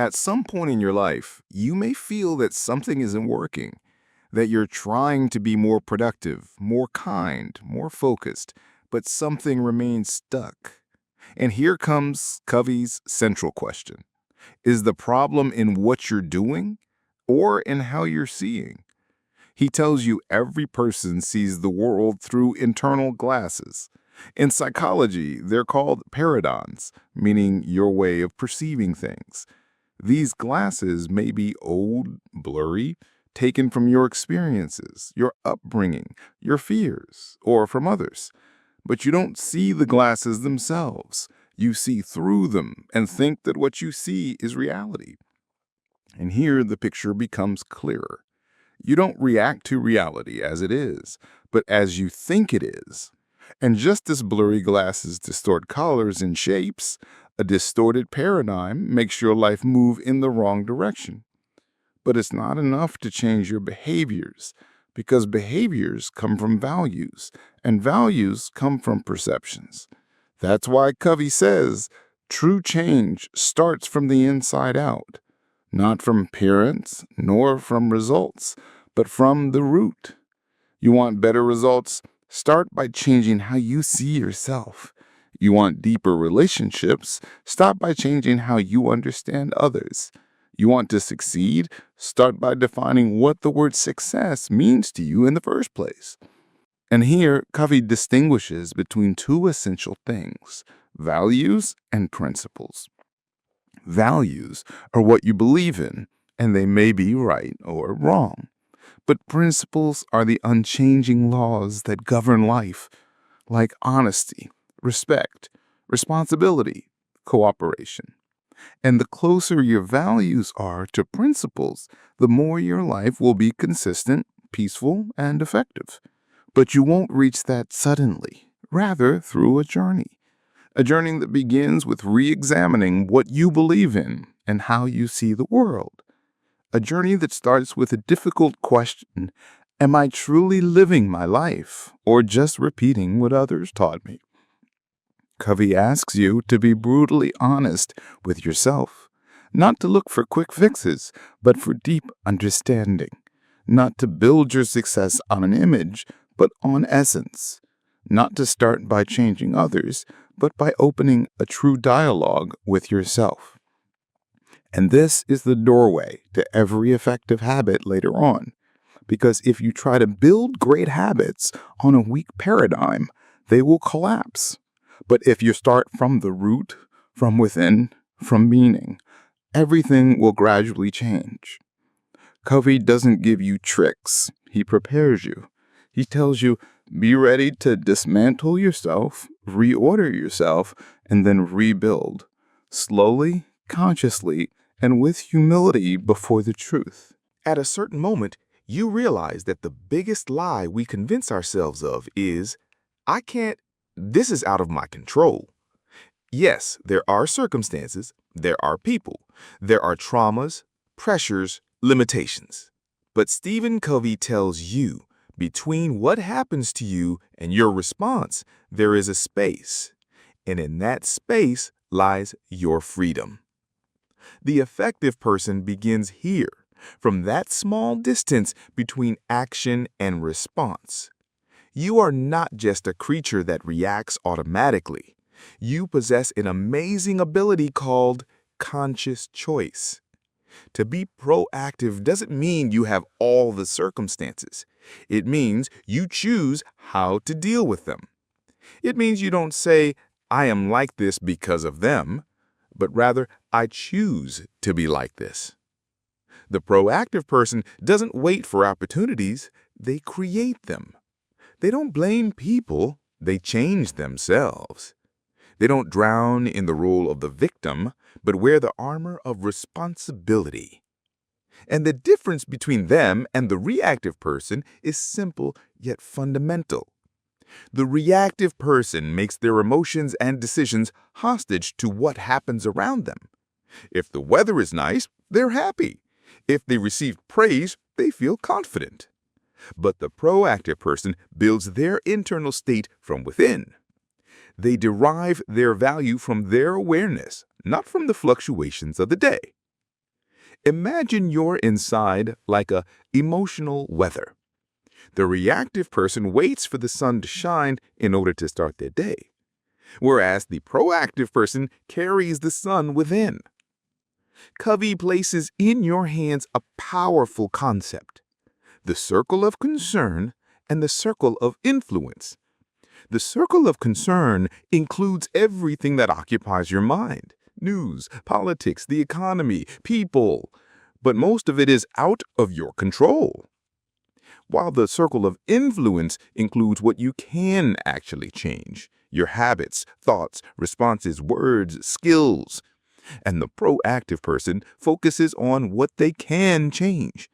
At some point in your life, you may feel that something isn't working, that you're trying to be more productive, more kind, more focused, but something remains stuck. And here comes Covey's central question. Is the problem in what you're doing or in how you're seeing? He tells you every person sees the world through internal glasses. In psychology, they're called paradigms, meaning your way of perceiving things. These glasses may be old, blurry, taken from your experiences, your upbringing, your fears, or from others. But you don't see the glasses themselves. You see through them and think that what you see is reality. And here the picture becomes clearer. You don't react to reality as it is, but as you think it is. And just as blurry glasses distort colors and shapes, a distorted paradigm makes your life move in the wrong direction. But it's not enough to change your behaviors, because behaviors come from values, and values come from perceptions. That's why Covey says, true change starts from the inside out, not from appearance nor from results, but from the root. You want better results? Start by changing how you see yourself. You want deeper relationships? Start by changing how you understand others. You want to succeed? Start by defining what the word success means to you in the first place. And here, Covey distinguishes between two essential things: values and principles. Values are what you believe in, and they may be right or wrong. But principles are the unchanging laws that govern life, like honesty, respect, responsibility, cooperation. And the closer your values are to principles, the more your life will be consistent, peaceful, and effective. But you won't reach that suddenly, rather through a journey that begins with re-examining what you believe in and how you see the world. A journey that starts with a difficult question: am I truly living my life or just repeating what others taught me? Covey asks you to be brutally honest with yourself, not to look for quick fixes, but for deep understanding, not to build your success on an image, but on essence, not to start by changing others, but by opening a true dialogue with yourself. And this is the doorway to every effective habit later on, because if you try to build great habits on a weak paradigm, they will collapse. But if you start from the root, from within, from meaning, everything will gradually change. Covey doesn't give you tricks. He prepares you. He tells you, be ready to dismantle yourself, reorder yourself, and then rebuild, slowly, consciously, and with humility before the truth. At a certain moment, you realize that the biggest lie we convince ourselves of is, this is out of my control. Yes, there are circumstances, there are people, there are traumas, pressures, limitations. But Stephen Covey tells you, between what happens to you and your response, there is a space. And in that space lies your freedom. The effective person begins here, from that small distance between action and response. You are not just a creature that reacts automatically. You possess an amazing ability called conscious choice. To be proactive doesn't mean you have all the circumstances. It means you choose how to deal with them. It means you don't say, I am like this because of them, but rather, I choose to be like this. The proactive person doesn't wait for opportunities, they create them. They don't blame people, they change themselves. They don't drown in the role of the victim, but wear the armor of responsibility. And the difference between them and the reactive person is simple yet fundamental. The reactive person makes their emotions and decisions hostage to what happens around them. If the weather is nice, they're happy. If they receive praise, they feel confident. But the proactive person builds their internal state from within. They derive their value from their awareness, not from the fluctuations of the day. Imagine you're inside like a emotional weather. The reactive person waits for the sun to shine in order to start their day, whereas the proactive person carries the sun within. Covey places in your hands a powerful concept: the circle of concern and the circle of influence. The circle of concern includes everything that occupies your mind: news, politics, the economy, people. But most of it is out of your control. While the circle of influence includes what you can actually change: your habits, thoughts, responses, words, skills. And the proactive person focuses on what they can change.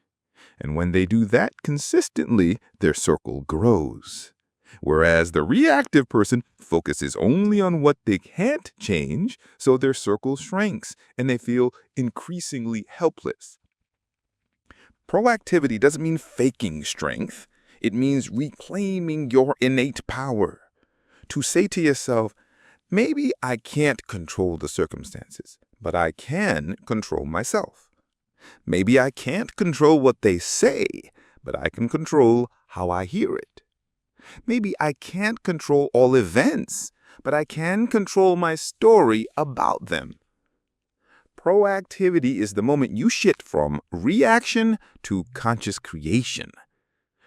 And when they do that consistently, their circle grows. Whereas the reactive person focuses only on what they can't change, so their circle shrinks and they feel increasingly helpless. Proactivity doesn't mean faking strength. It means reclaiming your innate power. To say to yourself, maybe I can't control the circumstances, but I can control myself. Maybe I can't control what they say, but I can control how I hear it. Maybe I can't control all events, but I can control my story about them. Proactivity is the moment you shift from reaction to conscious creation.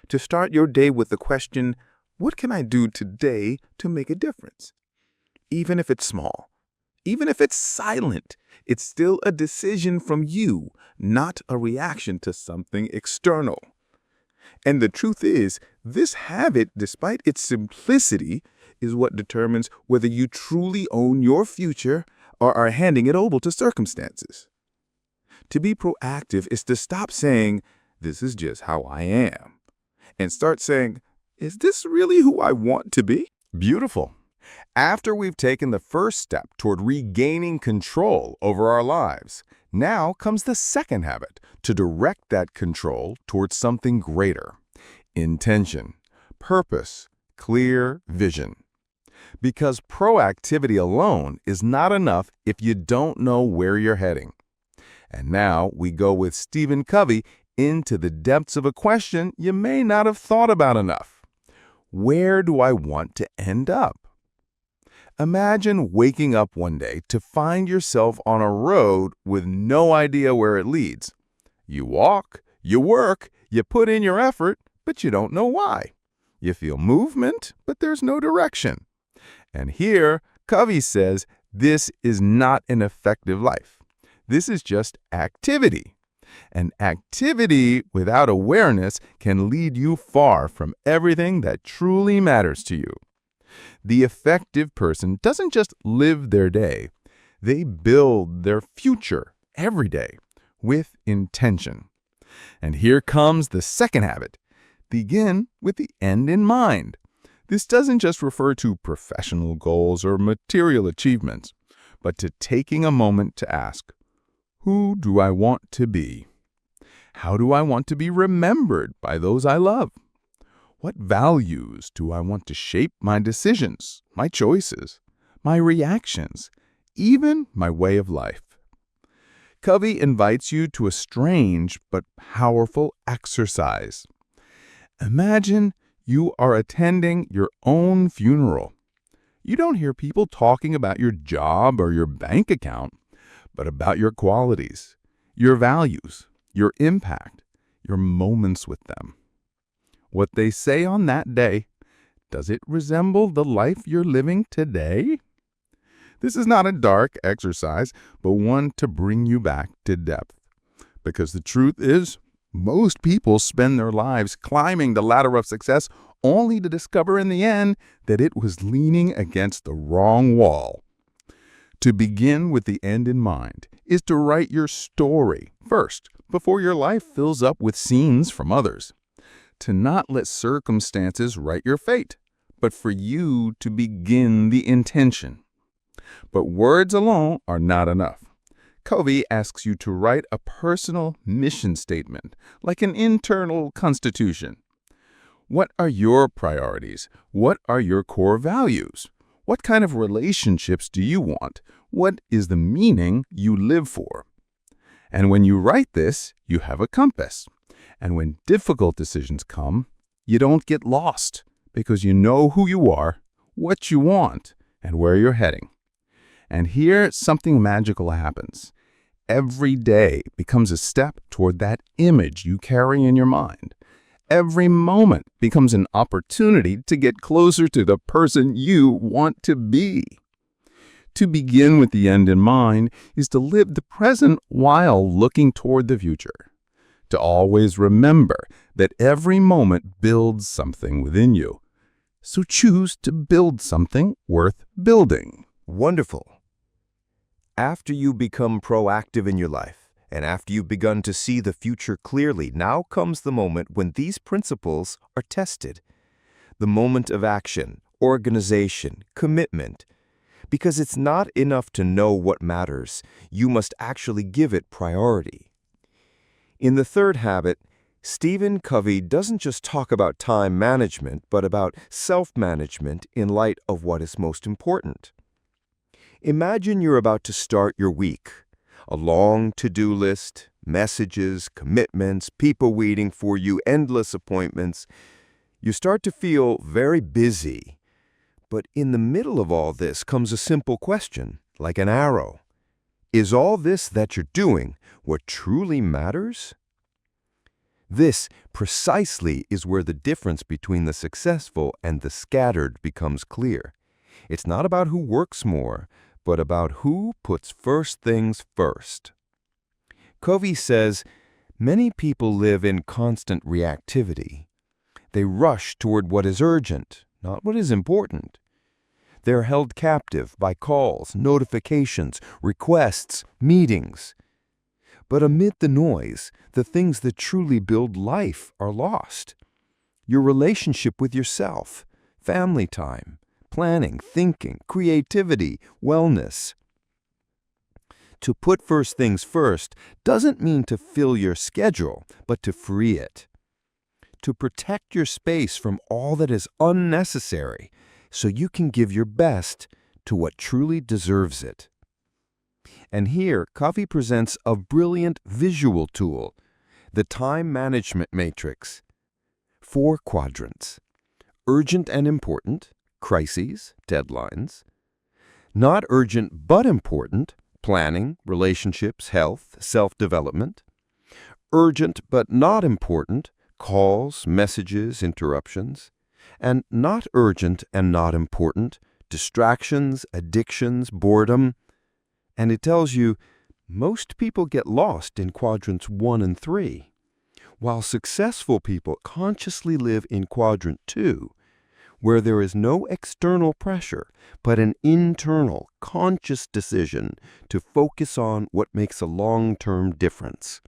To start your day with the question, what can I do today to make a difference? Even if it's small, even if it's silent, it's still a decision from you, not a reaction to something external. And the truth is, this habit, despite its simplicity, is what determines whether you truly own your future or are handing it over to circumstances. To be proactive is to stop saying, "This is just how I am," and start saying, "Is this really who I want to be?" Beautiful. After we've taken the first step toward regaining control over our lives, now comes the second habit to direct that control towards something greater: intention, purpose, clear vision. Because proactivity alone is not enough if you don't know where you're heading. And now we go with Stephen Covey into the depths of a question you may not have thought about enough. Where do I want to end up? Imagine waking up one day to find yourself on a road with no idea where it leads. You walk, you work, you put in your effort, but you don't know why. You feel movement, but there's no direction. And here, Covey says, this is not an effective life. This is just activity. And activity without awareness can lead you far from everything that truly matters to you. The effective person doesn't just live their day, they build their future every day with intention. And here comes the second habit. Begin with the end in mind. This doesn't just refer to professional goals or material achievements, but to taking a moment to ask, who do I want to be? How do I want to be remembered by those I love? What values do I want to shape my decisions, my choices, my reactions, even my way of life? Covey invites you to a strange but powerful exercise. Imagine you are attending your own funeral. You don't hear people talking about your job or your bank account, but about your qualities, your values, your impact, your moments with them. What they say on that day, does it resemble the life you're living today? This is not a dark exercise, but one to bring you back to depth. Because the truth is, most people spend their lives climbing the ladder of success only to discover in the end that it was leaning against the wrong wall. To begin with the end in mind is to write your story first, before your life fills up with scenes from others. To not let circumstances write your fate, but for you to begin the intention. But words alone are not enough. Covey asks you to write a personal mission statement, like an internal constitution. What are your priorities? What are your core values? What kind of relationships do you want? What is the meaning you live for? And when you write this, you have a compass. And when difficult decisions come, you don't get lost because you know who you are, what you want, and where you're heading. And here, something magical happens. Every day becomes a step toward that image you carry in your mind. Every moment becomes an opportunity to get closer to the person you want to be. To begin with the end in mind is to live the present while looking toward the future. To always remember that every moment builds something within you. So choose to build something worth building. Wonderful. After you become proactive in your life, and after you've begun to see the future clearly, now comes the moment when these principles are tested. The moment of action, organization, commitment. Because it's not enough to know what matters, you must actually give it priority. In the third habit, Stephen Covey doesn't just talk about time management, but about self-management in light of what is most important. Imagine you're about to start your week. A long to-do list, messages, commitments, people waiting for you, endless appointments. You start to feel very busy. But in the middle of all this comes a simple question, like an arrow. Is all this that you're doing what truly matters? This precisely is where the difference between the successful and the scattered becomes clear. It's not about who works more, but about who puts first things first. Covey says, many people live in constant reactivity. They rush toward what is urgent, not what is important. They're held captive by calls, notifications, requests, meetings. But amid the noise, the things that truly build life are lost. Your relationship with yourself, family time, planning, thinking, creativity, wellness. To put first things first doesn't mean to fill your schedule, but to free it. To protect your space from all that is unnecessary, so you can give your best to what truly deserves it. And here, Covey presents a brilliant visual tool, the time management matrix. 4 quadrants: urgent and important, crises, deadlines; not urgent but important, planning, relationships, health, self-development; urgent but not important, calls, messages, interruptions; and not urgent and not important, distractions, addictions, boredom. And it tells you, most people get lost in quadrants 1 and 3, while successful people consciously live in quadrant 2, where there is no external pressure, but an internal, conscious decision to focus on what makes a long-term difference.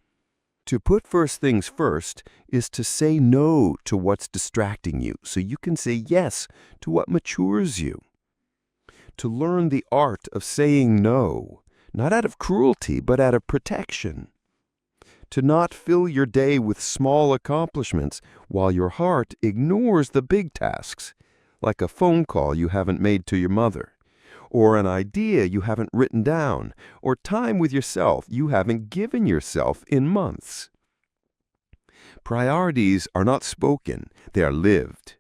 To put first things first is to say no to what's distracting you so you can say yes to what matures you. To learn the art of saying no, not out of cruelty, but out of protection. To not fill your day with small accomplishments while your heart ignores the big tasks, like a phone call you haven't made to your mother, or an idea you haven't written down, or time with yourself you haven't given yourself in months. Priorities are not spoken, they are lived.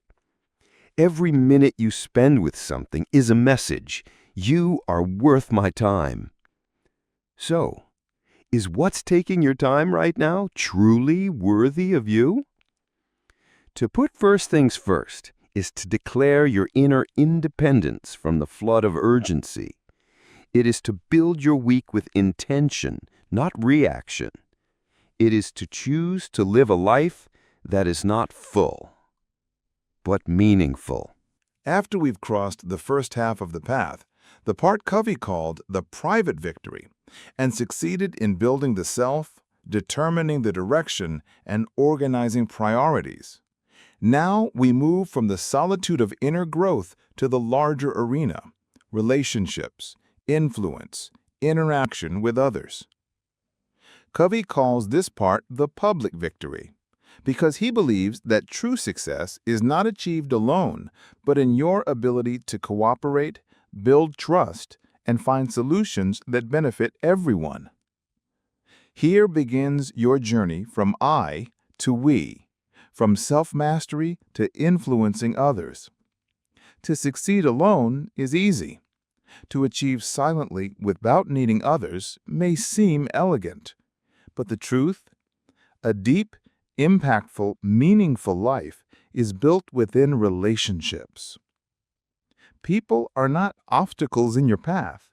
Every minute you spend with something is a message. You are worth my time. So, is what's taking your time right now truly worthy of you? To put first things first is to declare your inner independence from the flood of urgency. It is to build your week with intention, not reaction. It is to choose to live a life that is not full, but meaningful. After we've crossed the first half of the path, the part Covey called the private victory, and succeeded in building the self, determining the direction, and organizing priorities. Now we move from the solitude of inner growth to the larger arena, relationships, influence, interaction with others. Covey calls this part the public victory, because he believes that true success is not achieved alone, but in your ability to cooperate, build trust, and find solutions that benefit everyone. Here begins your journey from I to we, from self-mastery to influencing others. To succeed alone is easy. To achieve silently without needing others may seem elegant. But the truth? A deep, impactful, meaningful life is built within relationships. People are not obstacles in your path,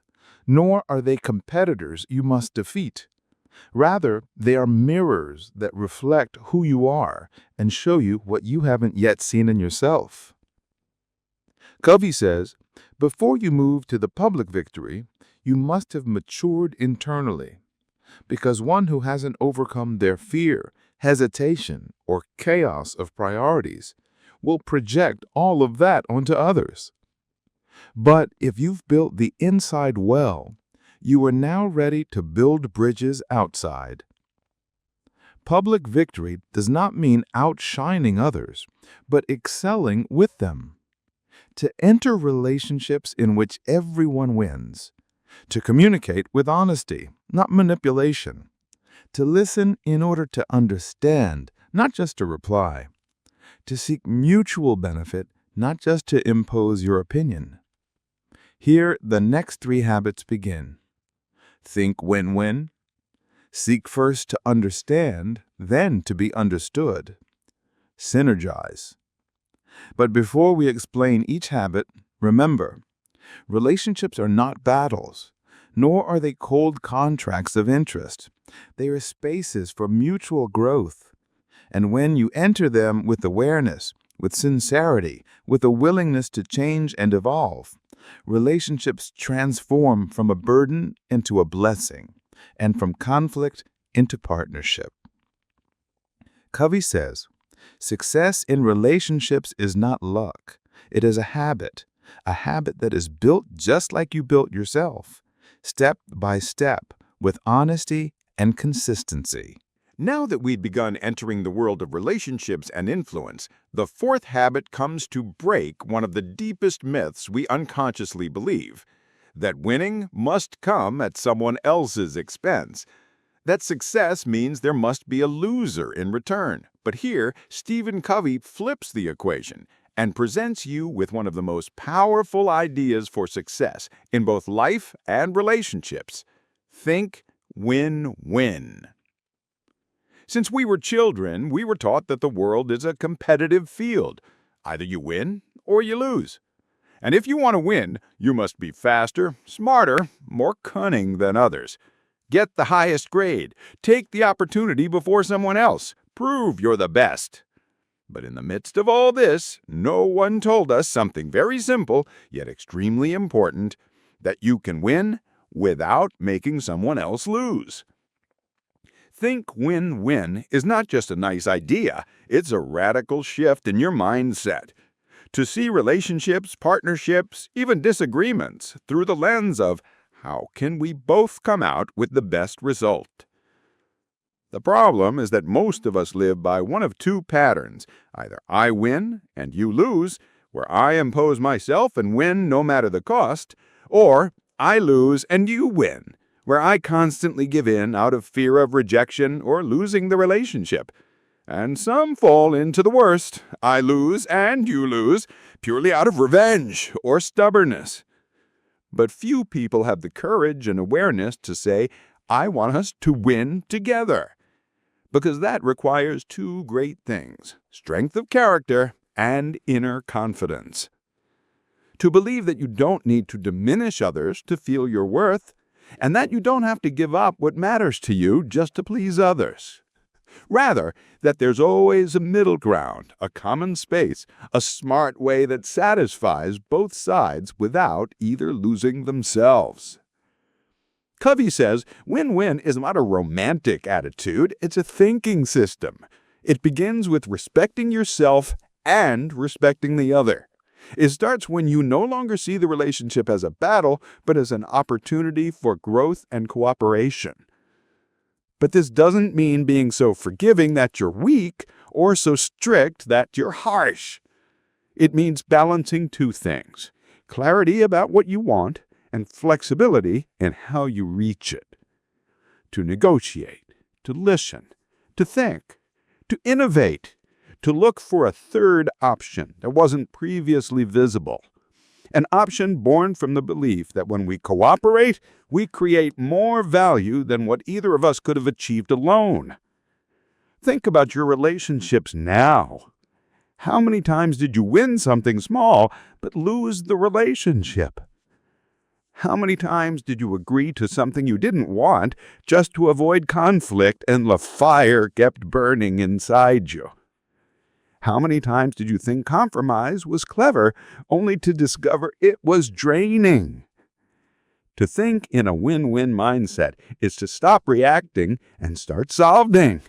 nor are they competitors you must defeat. Rather, they are mirrors that reflect who you are and show you what you haven't yet seen in yourself. Covey says, before you move to the public victory, you must have matured internally, because one who hasn't overcome their fear, hesitation, or chaos of priorities will project all of that onto others. But if you've built the inside well, you are now ready to build bridges outside. Public victory does not mean outshining others, but excelling with them. To enter relationships in which everyone wins. To communicate with honesty, not manipulation. To listen in order to understand, not just to reply. To seek mutual benefit, not just to impose your opinion. Here, the next 3 habits begin. Think win-win. Seek first to understand, then to be understood. Synergize. But before we explain each habit, remember, relationships are not battles, nor are they cold contracts of interest. They are spaces for mutual growth. And when you enter them with awareness, with sincerity, with a willingness to change and evolve, relationships transform from a burden into a blessing, and from conflict into partnership. Covey says, success in relationships is not luck. It is a habit that is built just like you built yourself, step by step, with honesty and consistency. Now that we've begun entering the world of relationships and influence, the 4th habit comes to break one of the deepest myths we unconsciously believe, that winning must come at someone else's expense. That success means there must be a loser in return. But here, Stephen Covey flips the equation and presents you with one of the most powerful ideas for success in both life and relationships. Think win-win. Since we were children, we were taught that the world is a competitive field. Either you win or you lose. And if you want to win, you must be faster, smarter, more cunning than others. Get the highest grade. Take the opportunity before someone else. Prove you're the best. But in the midst of all this, no one told us something very simple, yet extremely important, that you can win without making someone else lose. Think win-win is not just a nice idea, it's a radical shift in your mindset. To see relationships, partnerships, even disagreements through the lens of how can we both come out with the best result? The problem is that most of us live by one of 2 patterns. Either I win and you lose, where I impose myself and win no matter the cost, or I lose and you win, where I constantly give in out of fear of rejection or losing the relationship. And some fall into the worst, I lose and you lose, purely out of revenge or stubbornness. But few people have the courage and awareness to say, I want us to win together. Because that requires 2 great things, strength of character and inner confidence. To believe that you don't need to diminish others to feel your worth, and that you don't have to give up what matters to you just to please others. Rather, that there's always a middle ground, a common space, a smart way that satisfies both sides without either losing themselves. Covey says win-win is not a romantic attitude, it's a thinking system. It begins with respecting yourself and respecting the other. It starts when you no longer see the relationship as a battle, but as an opportunity for growth and cooperation. But this doesn't mean being so forgiving that you're weak or so strict that you're harsh. It means balancing 2 things, clarity about what you want and flexibility in how you reach it. To negotiate, to listen, to think, to innovate, to look for a third option that wasn't previously visible. An option born from the belief that when we cooperate, we create more value than what either of us could have achieved alone. Think about your relationships now. How many times did you win something small but lose the relationship? How many times did you agree to something you didn't want just to avoid conflict and the fire kept burning inside you? How many times did you think compromise was clever only to discover it was draining? To think in a win-win mindset is to stop reacting and start solving.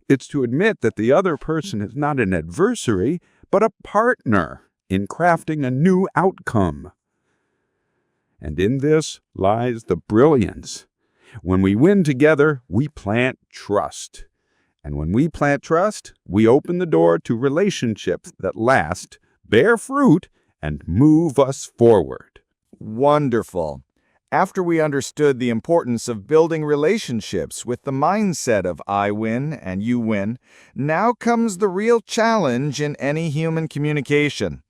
It's to admit that the other person is not an adversary, but a partner in crafting a new outcome. And in this lies the brilliance. When we win together, we plant trust. And when we plant trust, we open the door to relationships that last, bear fruit, and move us forward. Wonderful. After we understood the importance of building relationships with the mindset of I win and you win, now comes the real challenge in any human communication: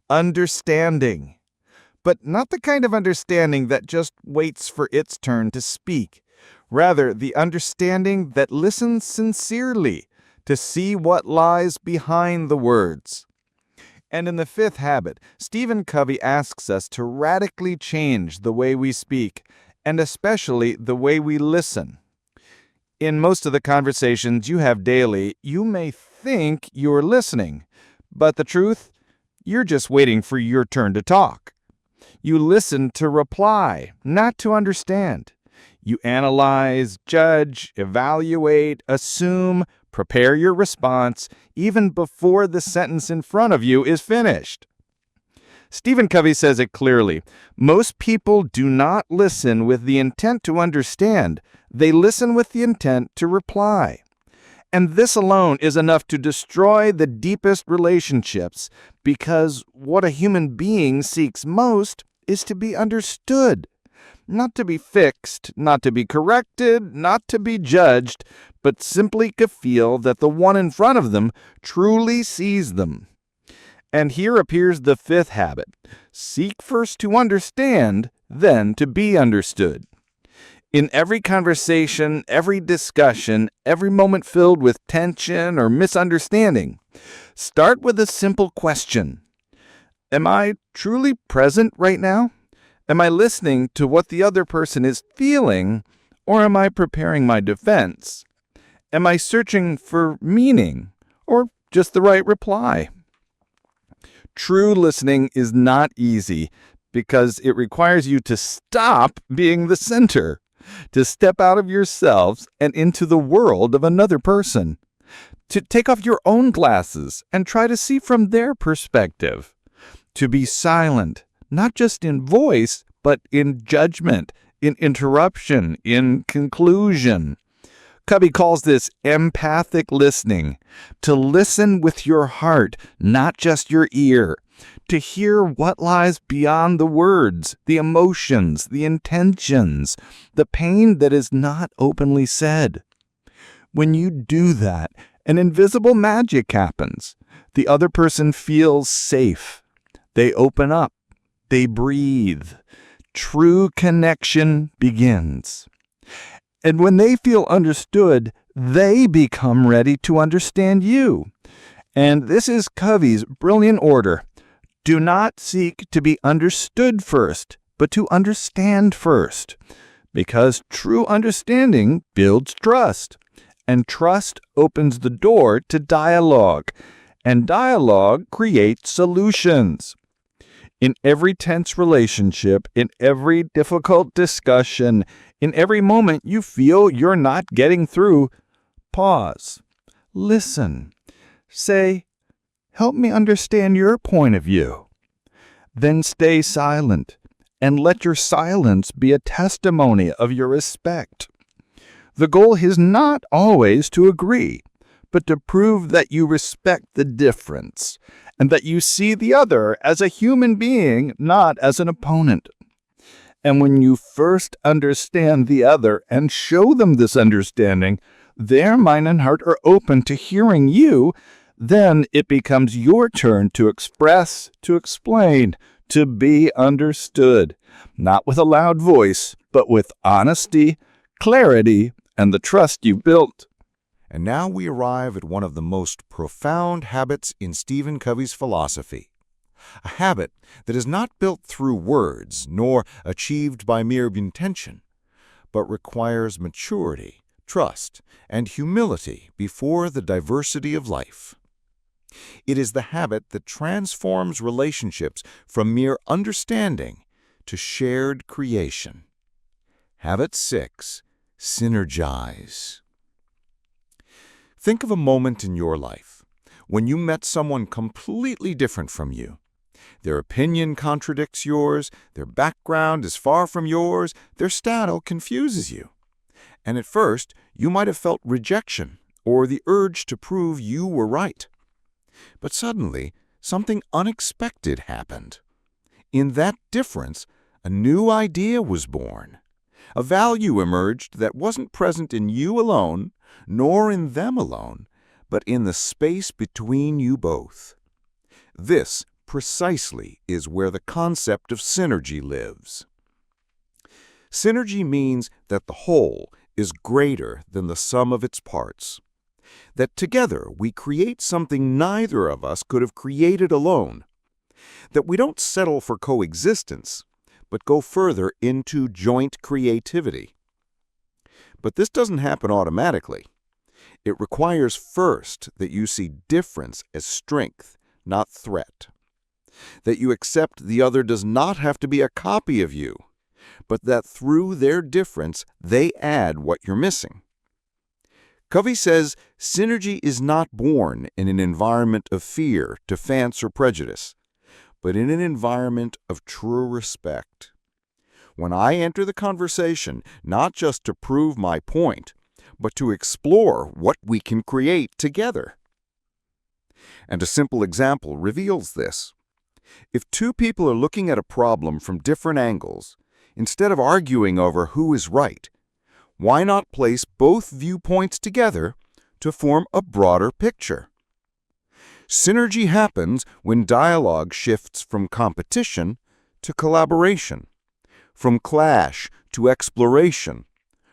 understanding. But not the kind of understanding that just waits for its turn to speak. Rather, the understanding that listens sincerely to see what lies behind the words. And in the fifth habit, Stephen Covey asks us to radically change the way we speak, and especially the way we listen. In most of the conversations you have daily, you may think you're listening, but the truth, you're just waiting for your turn to talk. You listen to reply, not to understand. You analyze, judge, evaluate, assume, prepare your response, even before the sentence in front of you is finished. Stephen Covey says it clearly. Most people do not listen with the intent to understand. They listen with the intent to reply. And this alone is enough to destroy the deepest relationships, because what a human being seeks most is to be understood. Not to be fixed, not to be corrected, not to be judged, but simply to feel that the one in front of them truly sees them. And here appears the fifth habit: seek first to understand, then to be understood. In every conversation, every discussion, every moment filled with tension or misunderstanding, start with a simple question. Am I truly present right now? Am I listening to what the other person is feeling, or am I preparing my defense? Am I searching for meaning, or just the right reply? True listening is not easy because it requires you to stop being the center, to step out of yourselves and into the world of another person, to take off your own glasses and try to see from their perspective, to be silent, not just in voice, but in judgment, in interruption, in conclusion. Covey calls this empathic listening, to listen with your heart, not just your ear, to hear what lies beyond the words, the emotions, the intentions, the pain that is not openly said. When you do that, an invisible magic happens. The other person feels safe. They open up. They breathe. True connection begins. And when they feel understood, they become ready to understand you. And this is Covey's brilliant order. Do not seek to be understood first, but to understand first. Because true understanding builds trust. And trust opens the door to dialogue. And dialogue creates solutions. In every tense relationship, in every difficult discussion, in every moment you feel you're not getting through, pause, listen, say, "Help me understand your point of view." Then stay silent, and let your silence be a testimony of your respect. The goal is not always to agree, but to prove that you respect the difference, and that you see the other as a human being, not as an opponent. And when you first understand the other and show them this understanding, their mind and heart are open to hearing you, then it becomes your turn to express, to explain, to be understood, not with a loud voice, but with honesty, clarity, and the trust you built. And now we arrive at one of the most profound habits in Stephen Covey's philosophy. A habit that is not built through words nor achieved by mere intention, but requires maturity, trust, and humility before the diversity of life. It is the habit that transforms relationships from mere understanding to shared creation. Habit 6. Synergize. Think of a moment in your life when you met someone completely different from you. Their opinion contradicts yours, their background is far from yours, their style confuses you. And at first, you might have felt rejection or the urge to prove you were right. But suddenly, something unexpected happened. In that difference, a new idea was born. A value emerged that wasn't present in you alone, nor in them alone, but in the space between you both. This, precisely, is where the concept of synergy lives. Synergy means that the whole is greater than the sum of its parts. That together we create something neither of us could have created alone. That we don't settle for coexistence, but go further into joint creativity. But this doesn't happen automatically. It requires first that you see difference as strength, not threat. That you accept the other does not have to be a copy of you, but that through their difference they add what you're missing. Covey says synergy is not born in an environment of fear, defense, or prejudice, but in an environment of true respect. When I enter the conversation, not just to prove my point, but to explore what we can create together. And a simple example reveals this. If two people are looking at a problem from different angles, instead of arguing over who is right, why not place both viewpoints together to form a broader picture? Synergy happens when dialogue shifts from competition to collaboration, from clash to exploration,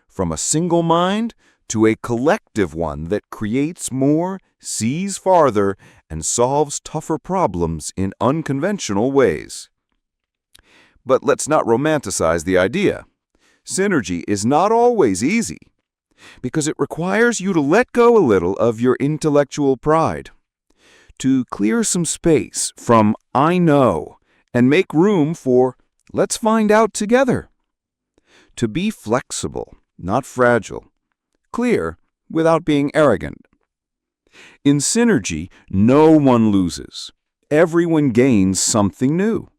from a single mind to a collective one that creates more, sees farther, and solves tougher problems in unconventional ways. But let's not romanticize the idea. Synergy is not always easy, because it requires you to let go a little of your intellectual pride, to clear some space from "I know" and make room for "let's find out together." To be flexible, not fragile, clear without being arrogant. In synergy, no one loses. Everyone gains something new,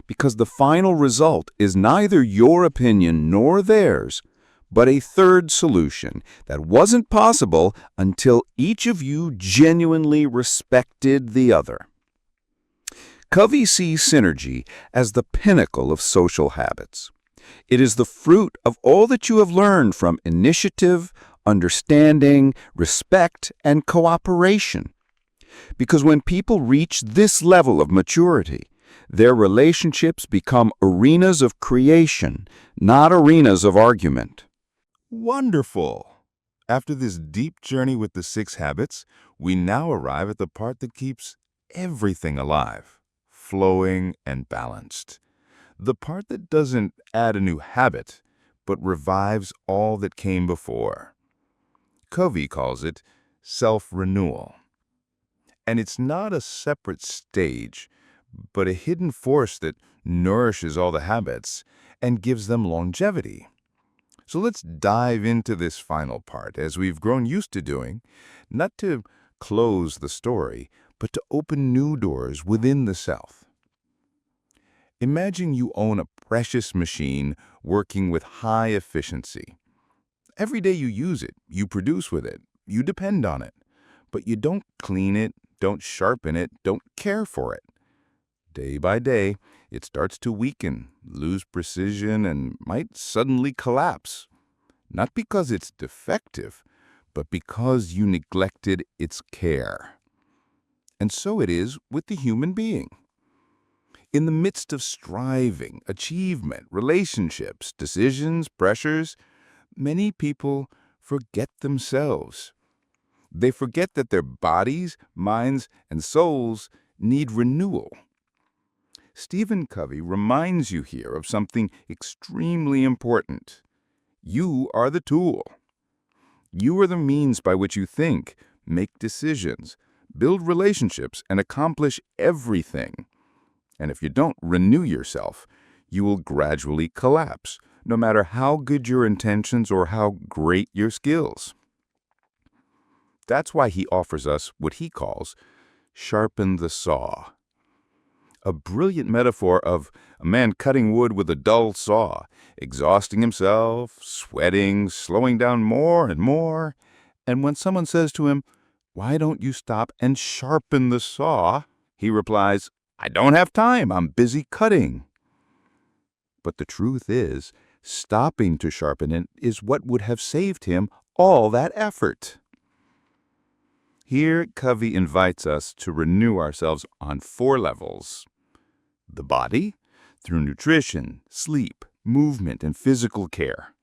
because the final result is neither your opinion nor theirs, but a third solution that wasn't possible until each of you genuinely respected the other. Covey sees synergy as the pinnacle of social habits. It is the fruit of all that you have learned from initiative, understanding, respect, and cooperation. Because when people reach this level of maturity, their relationships become arenas of creation, not arenas of argument. Wonderful! After this deep journey with the 6 habits, we now arrive at the part that keeps everything alive, flowing and balanced. The part that doesn't add a new habit, but revives all that came before. Covey calls it self-renewal. And it's not a separate stage, but a hidden force that nourishes all the habits and gives them longevity. So let's dive into this final part, as we've grown used to doing, not to close the story, but to open new doors within the self. Imagine you own a precious machine working with high efficiency. Every day you use it, you produce with it, you depend on it, but you don't clean it, don't sharpen it, don't care for it. Day by day, it starts to weaken, lose precision, and might suddenly collapse. Not because it's defective, but because you neglected its care. And so it is with the human being. In the midst of striving, achievement, relationships, decisions, pressures, many people forget themselves. They forget that their bodies, minds, and souls need renewal. Stephen Covey reminds you here of something extremely important. You are the tool. You are the means by which you think, make decisions, build relationships, and accomplish everything. And if you don't renew yourself, you will gradually collapse, no matter how good your intentions or how great your skills. That's why he offers us what he calls sharpen the saw. A brilliant metaphor of a man cutting wood with a dull saw, exhausting himself, sweating, slowing down more and more. And when someone says to him, "Why don't you stop and sharpen the saw?" he replies, "I don't have time, I'm busy cutting." But the truth is, stopping to sharpen it is what would have saved him all that effort. Here, Covey invites us to renew ourselves on 4 levels. The body, through nutrition, sleep, movement, and physical care.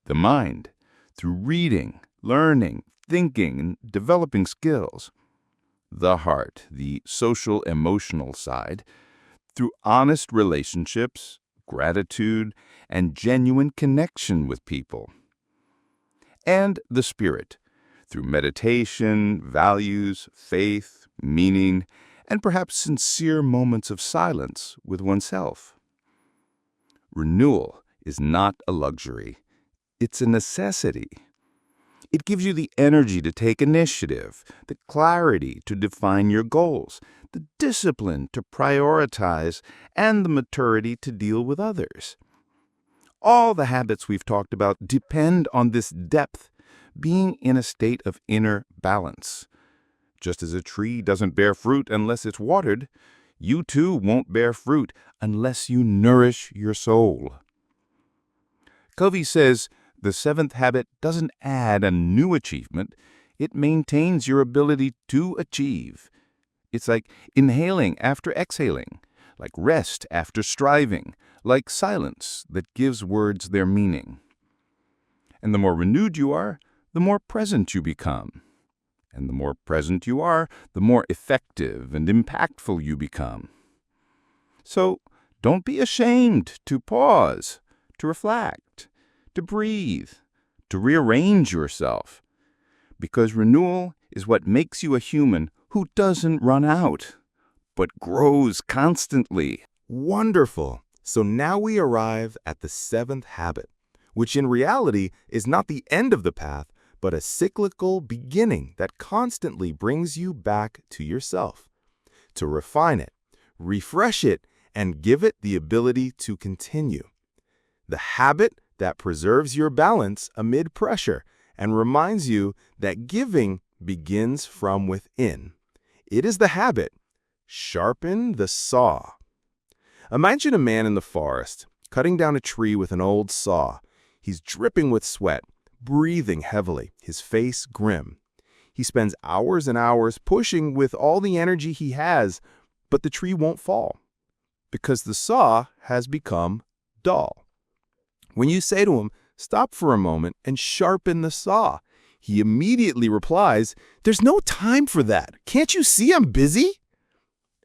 The mind, through reading, learning, thinking, and developing skills. The heart, the social, emotional side, through honest relationships, gratitude, and genuine connection with people. And the spirit, through meditation, values, faith, meaning, and perhaps sincere moments of silence with oneself. Renewal is not a luxury. It's a necessity. It gives you the energy to take initiative, the clarity to define your goals, the discipline to prioritize, and the maturity to deal with others. All the habits we've talked about depend on this depth, being in a state of inner balance. Just as a tree doesn't bear fruit unless it's watered, you too won't bear fruit unless you nourish your soul. Covey says the 7th habit doesn't add a new achievement, it maintains your ability to achieve. It's like inhaling after exhaling, like rest after striving, like silence that gives words their meaning. And the more renewed you are, the more present you become. And the more present you are, the more effective and impactful you become. So don't be ashamed to pause, to reflect, to breathe, to rearrange yourself. Because renewal is what makes you a human who doesn't run out, but grows constantly. Wonderful! So now we arrive at the 7th habit, which in reality is not the end of the path, but a cyclical beginning that constantly brings you back to yourself, to refine it, refresh it, and give it the ability to continue. The habit that preserves your balance amid pressure and reminds you that giving begins from within. It is the habit, sharpen the saw. Imagine a man in the forest, cutting down a tree with an old saw. He's dripping with sweat, breathing heavily, his face grim. He spends hours and hours pushing with all the energy he has, but the tree won't fall because the saw has become dull. When you say to him, "Stop for a moment and sharpen the saw," he immediately replies, "There's no time for that. Can't you see I'm busy?"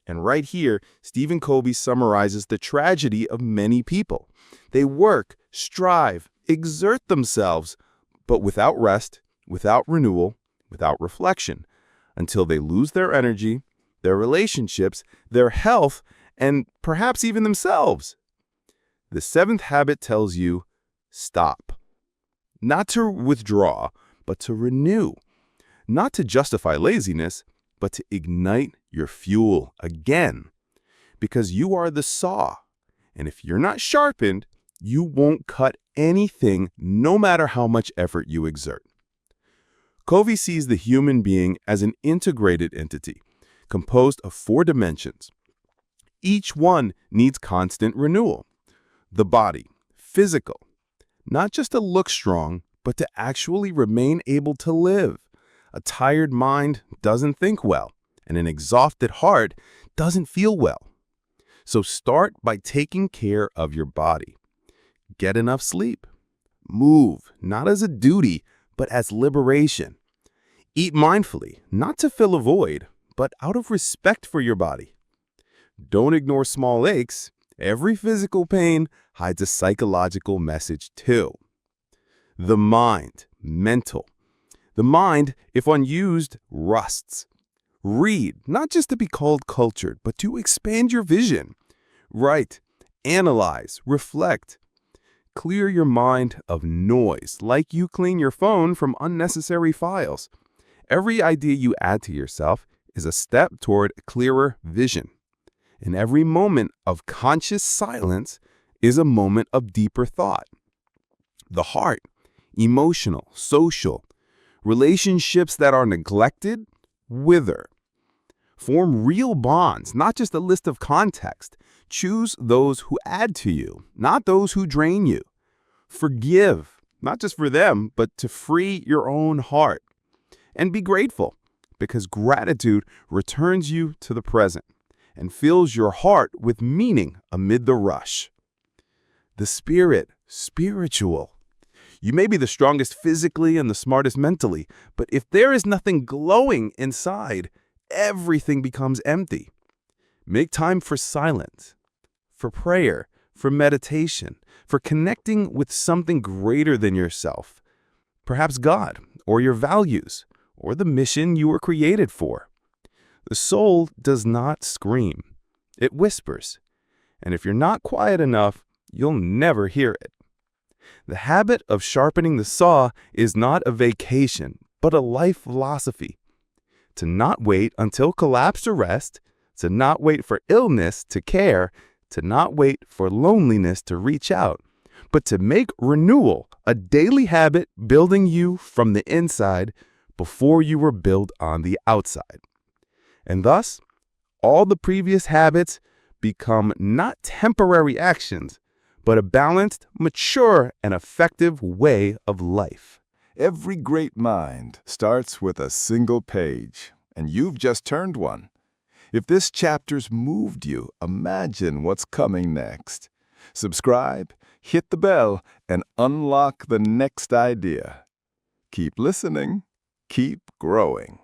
And right here, Stephen Covey summarizes the tragedy of many people. They work, strive, exert themselves, but without rest, without renewal, without reflection, until they lose their energy, their relationships, their health, and perhaps even themselves. The 7th habit tells you, stop. Not to withdraw, but to renew. Not to justify laziness, but to ignite your fuel again. Because you are the saw, and if you're not sharpened, you won't cut anything, no matter how much effort you exert. Covey sees the human being as an integrated entity, composed of 4 dimensions. Each one needs constant renewal. The body, physical, not just to look strong, but to actually remain able to live. A tired mind doesn't think well, and an exhausted heart doesn't feel well. So start by taking care of your body. Get enough sleep. Move, not as a duty, but as liberation. Eat mindfully, not to fill a void, but out of respect for your body. Don't ignore small aches. Every physical pain hides a psychological message too. The mind, mental. The mind, if unused, rusts. Read, not just to be called cultured, but to expand your vision. Write, analyze, reflect. Clear your mind of noise, like you clean your phone from unnecessary files. Every idea you add to yourself is a step toward clearer vision. And every moment of conscious silence is a moment of deeper thought. The heart, emotional, social, relationships that are neglected, wither. Form real bonds, not just a list of context. Choose those who add to you, not those who drain you. Forgive, not just for them, but to free your own heart. And be grateful, because gratitude returns you to the present and fills your heart with meaning amid the rush. The spirit, spiritual. You may be the strongest physically and the smartest mentally, but if there is nothing glowing inside, everything becomes empty. Make time for silence, for prayer, for meditation, for connecting with something greater than yourself. Perhaps God, or your values, or the mission you were created for. The soul does not scream. It whispers. And if you're not quiet enough, you'll never hear it. The habit of sharpening the saw is not a vacation, but a life philosophy. To not wait until collapse to rest, to not wait for illness to care, to not wait for loneliness to reach out, but to make renewal a daily habit building you from the inside before you were built on the outside. And thus, all the previous habits become not temporary actions, but a balanced, mature, and effective way of life. Every great mind starts with a single page, and you've just turned one. If this chapter's moved you, imagine what's coming next. Subscribe, hit the bell, and unlock the next idea. Keep listening, keep growing.